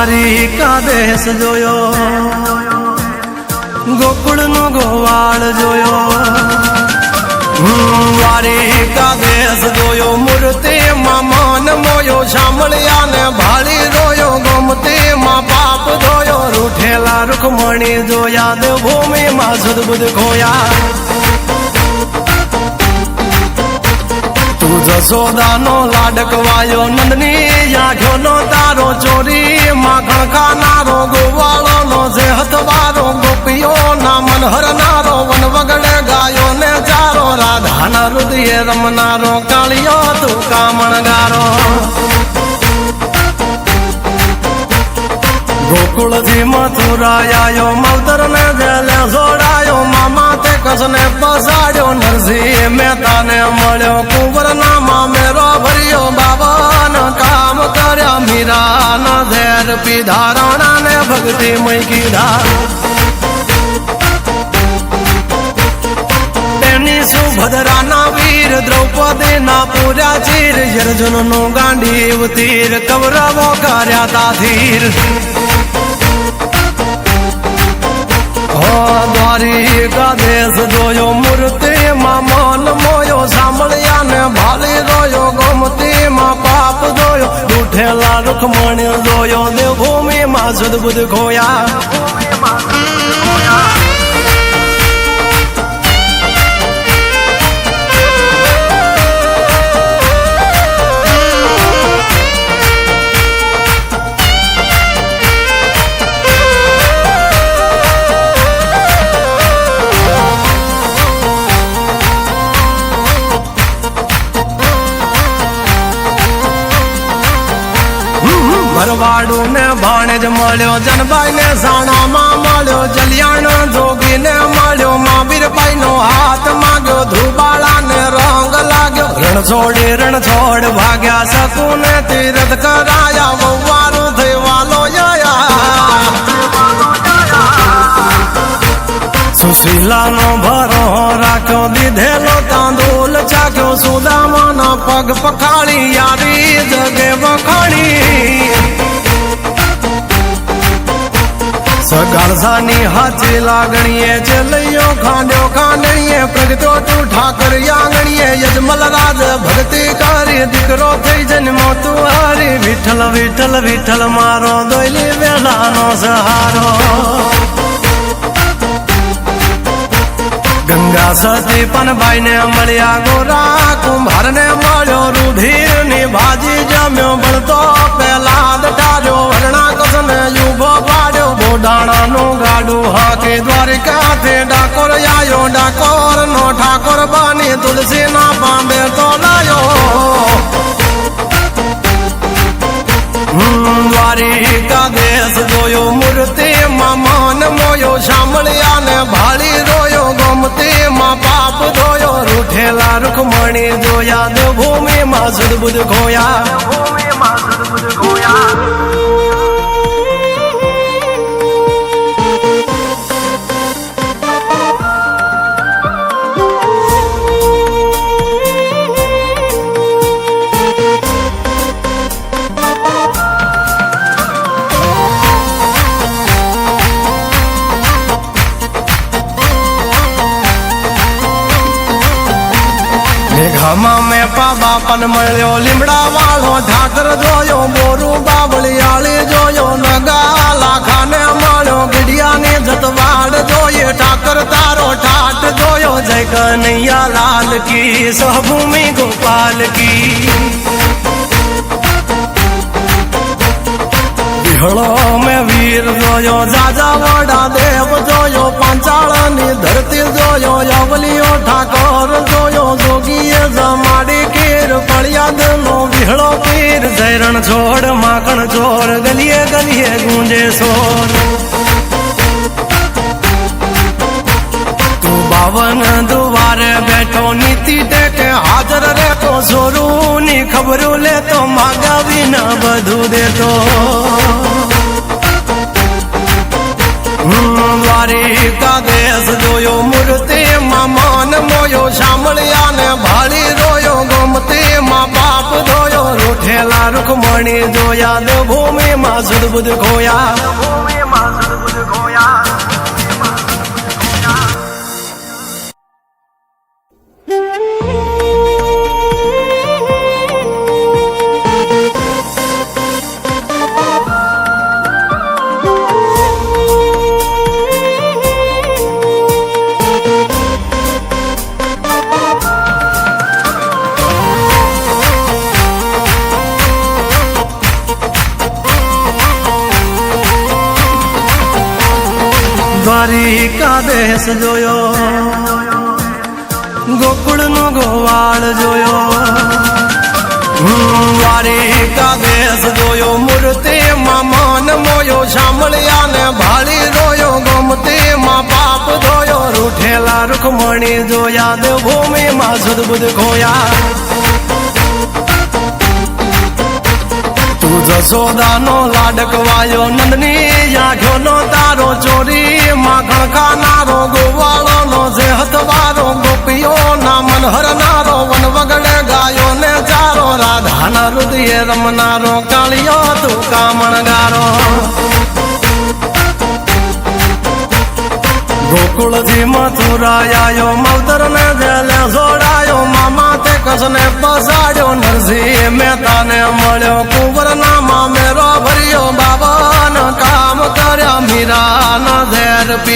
દ્વારિકા દેશ જોયો, ગોકુળનો ગોવાળ જોયો, દ્વારિકા દેશ જોયો, મૂર્તિમાં મન મોયો, શામળિયા ને ભાળી જોયો, ગોમતીમાં પાપ જોયો, રૂઠેલા રૂખમણી જોયા, દેવભૂમિમાં સદબુદ્ધ ખોયા. તું જશોદાનો લાડકવાયો, નંદની આંખોનો તારો, ચોરી માખણ ખાનારો, ગોવાળોનો જે હથવારો, ગોપીઓના મન હરનારો, વન વગડે ગાયો ને ચારો, રાધાના હૃદયે રમનારો, કાળિયો તું કામણગારો. ગોકુળથી મથુરાયો, માવતર ને જેલે જોડાયો, મામા તે કસને પસાડ્યો, નરસિંહ મહેતાને મળ્યો, કુંવરના મામેરો ભર્યો, બાબન કામ કર્યા, મીરાના ઝેર પીધા, રાણાને ભક્તિ મય કીધા. તેની સુભદ્રાના વીર, દ્રૌપદીના પૂર્યા ચીર, અર્જુનનું ગાંડીવ તીર, કૌરવો કર્યા તાધીર. દ્વારિકા દેશ જોયો, મૂર્તિમાં મન મોયો, સાંભળ્યા ને ભાળી જોયો, ગોમતીમાં પાપ જોયો, રૂઠેલા રૂખમણી જોયો, દેવભૂમિમાં સદબુદ્ધ ખોયા. ભરવાડું ને ભાણેજ મળ્યો, જનબાઈ ને સાણામાં મળ્યો, જલિયાણ જોગી ને મળ્યો, મહાવીરભાઈ નો હાથ માગ્યો, ધ્રુબાળા ને રંગ લાગ્યો, રણ છોડી રણ છોડ ભાગ્યા, શકુન તીરથ કરાયા, વવારું થઈ વાલો સુશીલાનો ભરો રાખ્યો, દીધેલો તાંદૂલ ચાખ્યો, સુદામાના પગ પખાડી, યારી જગે વખાણી. સગાળસાની હાચી લાગણીએ, ચેલૈયો ખાંડ્યો ખાંડણીએ, પ્રગટ્યો તું ઠાકર આંગણીએ, યજમલ રાજ ભક્તિ કરી, દીકરો થઈ જન્મો તું હારી, વિઠ્ઠલ વિઠ્ઠલ વિઠ્ઠલ મારો, દોયલી વેલાનો સહારો. ગંગા સતી પનબાઈ ને મળ્યા, ગોરા કુંભાર ને મળ્યો, રૂધિર ની ભાજી જમ્યો, બળતો પેલા દટાર્યો, હરણા કસને યુભો પાડ્યો, બોડાણા નું ગાડું હાકે, દ્વારિકાથી ડાકોર આયો, ડાકોર નો ઠાકોર બની, તુલસી ના પાંબે તો લાયો. દ્વારિકા દેશ જોયો, મૂર્તિમાં મન મોયો, શામળિયા ને ભાળી જોયો, ગોમતીમાં પાપ જોયો, રૂઠેલા રૂખમણી જોયા, દેવભૂમિમાં સદબુદ્ધ ખોયા. ઘમાં મેં બાપન મળ્યો, લીમડા વાળો ઠાકર જોયો, બોરું બાવળિયાળી જોયો, નગા લાખાને મળ્યો, ગીડિયાની જતવાડ જોઈએ, ઠાકર તારો ઠાઠ જોયો, જય કનૈયા લાલ કી, સહભૂમિ ગોપાલ કી. વિહળો મેં વીર જોયો, જાજા વડા દેવ જોયો, પાંચાળની ધરતી જોયો, યવલીઓ ઠાકોર જોયો, જોગીએ જમાડી કીર, ફળિયાદ નો વિહળો પીર, જયરણ છોડ માખણ ચોર, ગલીએ ગલીએ ગુંજે સોર. તું બાવન દુવારે બેઠો, નીતિ ટેકે હાજર રહેતો, સોરું ની ખબરું લેતો, માગાવી ન બધું દેતો. દ્વારિકા દેશ જોયો, મૂર્તિમાં મન મોયો શામળિયા ને ભાળી રોયો ગોમતી માં બાપ ધોયો રૂઠેલા રૂખમણી જોયા દેવભૂમિ માં સુદબુદ ખોયા દ્વારિકા દેશ જોયો ગોકુળ નો ગોવાળ જોયો દ્વારિકા દેશ જોયો મૂર્તિ માં મન મોયો શામળિયા ને ભાળી રોયો ગોમતી માં પાપ ધોયો રૂઠેલા રૂખમણી જોયા દેવભૂમિ માં સુદબુદ ખોયા જશોદાનો લાડકવાયો નંદની આંખો નો તારો ચોરી માખણ ખાનારો ગોવાળો નો જે હથવારો ગોપીઓ ના મન હરનારો વન વગડે ગાયો ને ચારો રાધાના હૃદય રમનારો કાળિયો તું કામણગારો ગોકુળ થી મથુરાયો મવતર ને જેલે જોડાયો મામા તે કસને પસાડ્યો નરસિંહ મહેતા ને મળ્યો કુંવર ના મામેરો ભર્યો બાબા કામ કર્યા મીરા ના ઝેર પીધા